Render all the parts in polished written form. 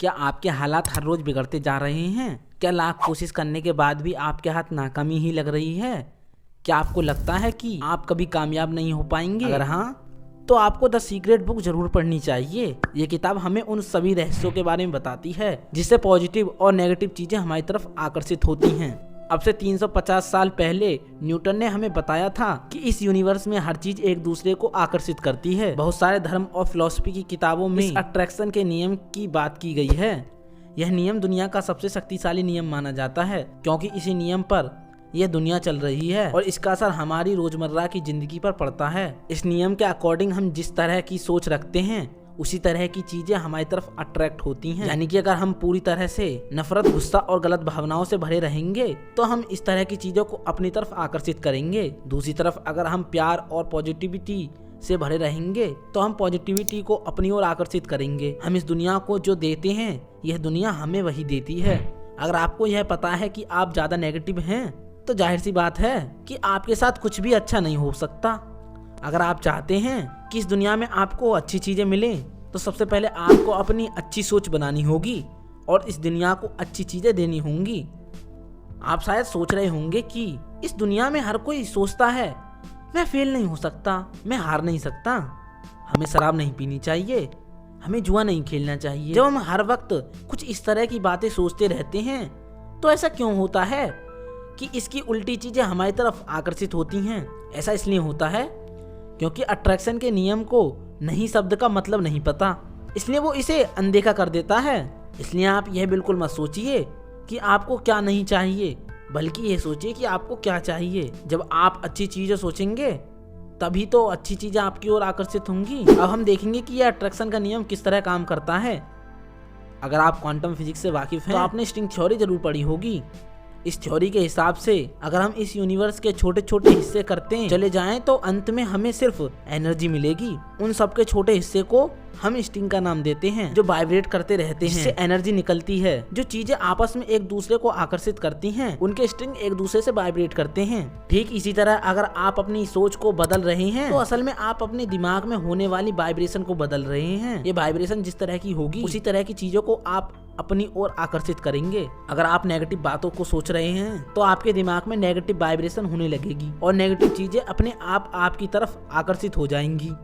क्या आपके हालात हर रोज बिगड़ते जा रहे हैं? क्या लाख कोशिश करने के बाद भी आपके हाथ नाकामी ही लग रही है? क्या आपको लगता है कि आप कभी कामयाब नहीं हो पाएंगे? अगर हाँ, तो आपको द सीक्रेट बुक जरूर पढ़नी चाहिए। ये किताब हमें उन सभी रहस्यों के बारे में बताती है जिससे पॉजिटिव और नेगेटिव चीजें हमारी तरफ आकर्षित होती हैं। अब से 350 साल पहले न्यूटन ने हमें बताया था कि इस यूनिवर्स में हर चीज एक दूसरे को आकर्षित करती है। बहुत सारे धर्म और फिलॉसफी की किताबों में इस अट्रैक्शन के नियम की बात की गई है। यह नियम दुनिया का सबसे शक्तिशाली नियम माना जाता है, क्योंकि इसी नियम पर यह दुनिया चल रही है और इसका असर हमारी रोजमर्रा की जिंदगी पर पड़ता है। इस नियम के अकॉर्डिंग हम जिस तरह की सोच रखते हैं उसी तरह की चीजें हमारी तरफ अट्रैक्ट होती हैं। यानी कि अगर हम पूरी तरह से नफरत, गुस्सा और गलत भावनाओं से भरे रहेंगे तो हम इस तरह की चीजों को अपनी तरफ आकर्षित करेंगे। दूसरी तरफ अगर हम प्यार और पॉजिटिविटी से भरे रहेंगे तो हम पॉजिटिविटी को अपनी ओर आकर्षित करेंगे। हम इस दुनिया को जो देते हैं यह दुनिया हमें वही देती है। अगर आपको यह पता है कि आप ज्यादा नेगेटिव हैं तो जाहिर सी बात है कि आपके साथ कुछ भी अच्छा नहीं हो सकता। अगर आप चाहते हैं कि इस दुनिया में आपको अच्छी चीजें मिलें तो सबसे पहले आपको अपनी अच्छी सोच बनानी होगी और इस दुनिया को अच्छी चीजें देनी होंगी। आप शायद सोच रहे होंगे कि इस दुनिया में हर कोई सोचता है मैं फेल नहीं हो सकता, मैं हार नहीं सकता, हमें शराब नहीं पीनी चाहिए, हमें जुआ नहीं खेलना चाहिए। जब हम हर वक्त कुछ इस तरह की बातें सोचते रहते हैं तो ऐसा क्यों होता है कि इसकी उल्टी चीजें हमारी तरफ आकर्षित होती हैं? ऐसा इसलिए होता है क्योंकि अट्रैक्शन के नियम को नहीं शब्द का मतलब नहीं पता, इसलिए वो इसे अनदेखा कर देता है। इसलिए आप यह बिल्कुल मत सोचिए कि आपको क्या नहीं चाहिए, बल्कि ये सोचिए कि आपको क्या चाहिए। जब आप अच्छी चीजें सोचेंगे तभी तो अच्छी चीजें आपकी ओर आकर्षित होंगी। अब हम देखेंगे कि यह अट्रैक्शन का नियम किस तरह काम करता है। अगर आप क्वांटम फिजिक्स से वाकिफ हैं तो आपने स्ट्रिंग थ्योरी जरूर पढ़ी होगी। इस थ्योरी के हिसाब से अगर हम इस यूनिवर्स के छोटे छोटे हिस्से करते चले जाएं तो अंत में हमें सिर्फ एनर्जी मिलेगी। उन सब के छोटे हिस्से को हम स्ट्रिंग का नाम देते हैं, जो वाइब्रेट करते रहते हैं, जिससे एनर्जी निकलती है। जो चीजें आपस में एक दूसरे को आकर्षित करती हैं, उनके स्ट्रिंग एक दूसरे से वाइब्रेट करते हैं। ठीक इसी तरह अगर आप अपनी सोच को बदल रहे हैं तो असल में आप अपने दिमाग में होने वाली वाइब्रेशन को बदल रहे हैं। ये वाइब्रेशन जिस तरह की होगी उसी तरह की चीजों को आप अपनी ओर आकर्षित करेंगे। अगर आप नेगेटिव बातों को सोच रहे हैं तो आपके दिमाग में नेगेटिव वाइब्रेशन होने लगेगी और नेगेटिव चीजें अपने आप आपकी तरफ आकर्षित हो जाएंगी।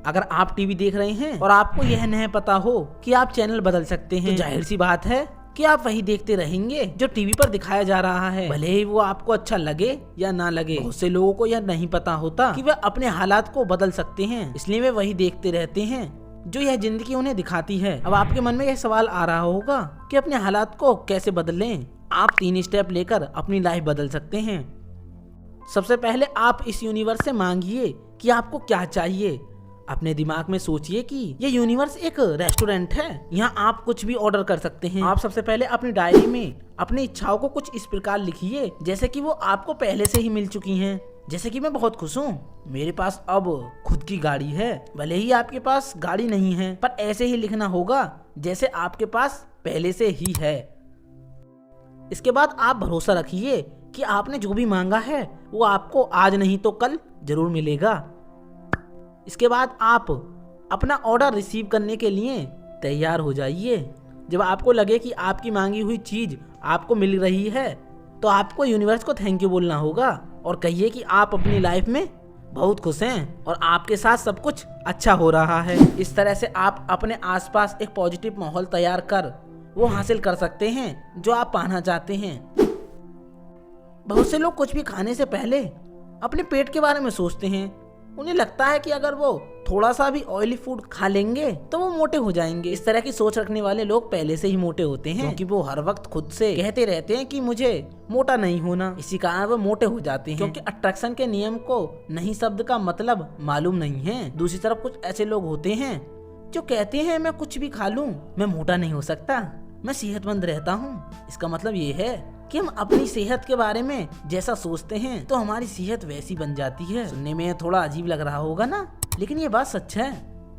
अगर आप टीवी देख रहे हैं और आपको यह नहीं पता हो कि आप चैनल बदल सकते हैं तो जाहिर सी बात है कि आप वही देखते रहेंगे जो टीवी पर दिखाया जा रहा है, भले ही वो आपको अच्छा लगे या ना लगे। बहुत से लोगों को यह नहीं पता होता कि वे अपने हालात को बदल सकते हैं, इसलिए वे वही देखते रहते हैं जो यह जिंदगी उन्हें दिखाती है। अब आपके मन में यह सवाल आ रहा होगा कि अपने हालात को कैसे बदलें। आप 3 स्टेप लेकर अपनी लाइफ बदल सकते हैं। सबसे पहले आप इस यूनिवर्स से मांगिए कि आपको क्या चाहिए। अपने दिमाग में सोचिए कि ये यूनिवर्स एक रेस्टोरेंट है, यहाँ आप कुछ भी ऑर्डर कर सकते हैं। आप सबसे पहले अपनी डायरी में अपनी इच्छाओं को कुछ इस प्रकार लिखिए जैसे कि वो आपको पहले से ही मिल चुकी हैं। जैसे कि मैं बहुत खुश हूँ, मेरे पास अब खुद की गाड़ी है। भले ही आपके पास गाड़ी नहीं है, पर ऐसे ही लिखना होगा जैसे आपके पास पहले से ही है। इसके बाद आप भरोसा रखिए कि आपने जो भी मांगा है वो आपको आज नहीं तो कल जरूर मिलेगा। इसके बाद आप अपना ऑर्डर रिसीव करने के लिए तैयार हो जाइए। जब आपको लगे कि आपकी मांगी हुई चीज आपको मिल रही है तो आपको यूनिवर्स को थैंक यू बोलना होगा और कहिए कि आप अपनी लाइफ में बहुत खुश हैं और आपके साथ सब कुछ अच्छा हो रहा है। इस तरह से आप अपने आसपास एक पॉजिटिव माहौल तैयार कर वो हासिल कर सकते हैं जो आप पाना चाहते हैं। बहुत से लोग कुछ भी खाने से पहले अपने पेट के बारे में सोचते हैं। उन्हें लगता है कि अगर वो थोड़ा सा भी ऑयली फूड खा लेंगे तो वो मोटे हो जाएंगे। इस तरह की सोच रखने वाले लोग पहले से ही मोटे होते हैं, क्योंकि वो हर वक्त खुद से कहते रहते हैं कि मुझे मोटा नहीं होना। इसी कारण वो मोटे हो जाते हैं, क्योंकि अट्रैक्शन के नियम को नहीं शब्द का मतलब मालूम नहीं है। दूसरी तरफ कुछ ऐसे लोग होते हैं जो कहते हैं मैं कुछ भी खा लूं, मैं मोटा नहीं हो सकता, मैं सेहतमंद रहता हूँ। इसका मतलब ये है कि हम अपनी सेहत के बारे में जैसा सोचते हैं तो हमारी सेहत वैसी बन जाती है। सुनने में थोड़ा अजीब लग रहा होगा ना, लेकिन ये बात सच है।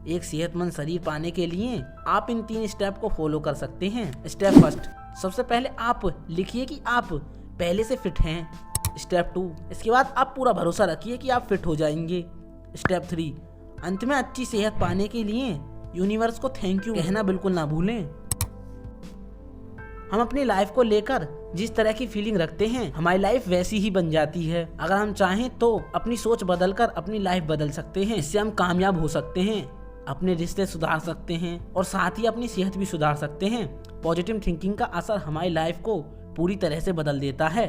एक सेहतमंद शरीर पाने के लिए आप इन 3 स्टेप को फॉलो कर सकते हैं। स्टेप फर्स्ट, सबसे पहले आप लिखिए कि आप पहले से फिट हैं। स्टेप 2, इसके बाद आप पूरा भरोसा रखिए कि आप फिट हो जाएंगे। स्टेप 3, अंत में अच्छी सेहत पाने के लिए यूनिवर्स को थैंक यू कहना बिल्कुल ना भूलें। हम अपनी लाइफ को लेकर जिस तरह की फीलिंग रखते हैं हमारी लाइफ वैसी ही बन जाती है। अगर हम चाहें तो अपनी सोच बदलकर अपनी लाइफ बदल सकते हैं। इससे हम कामयाब हो सकते हैं, अपने रिश्ते सुधार सकते हैं और साथ ही अपनी सेहत भी सुधार सकते हैं। पॉजिटिव थिंकिंग का असर हमारी लाइफ को पूरी तरह से बदल देता है।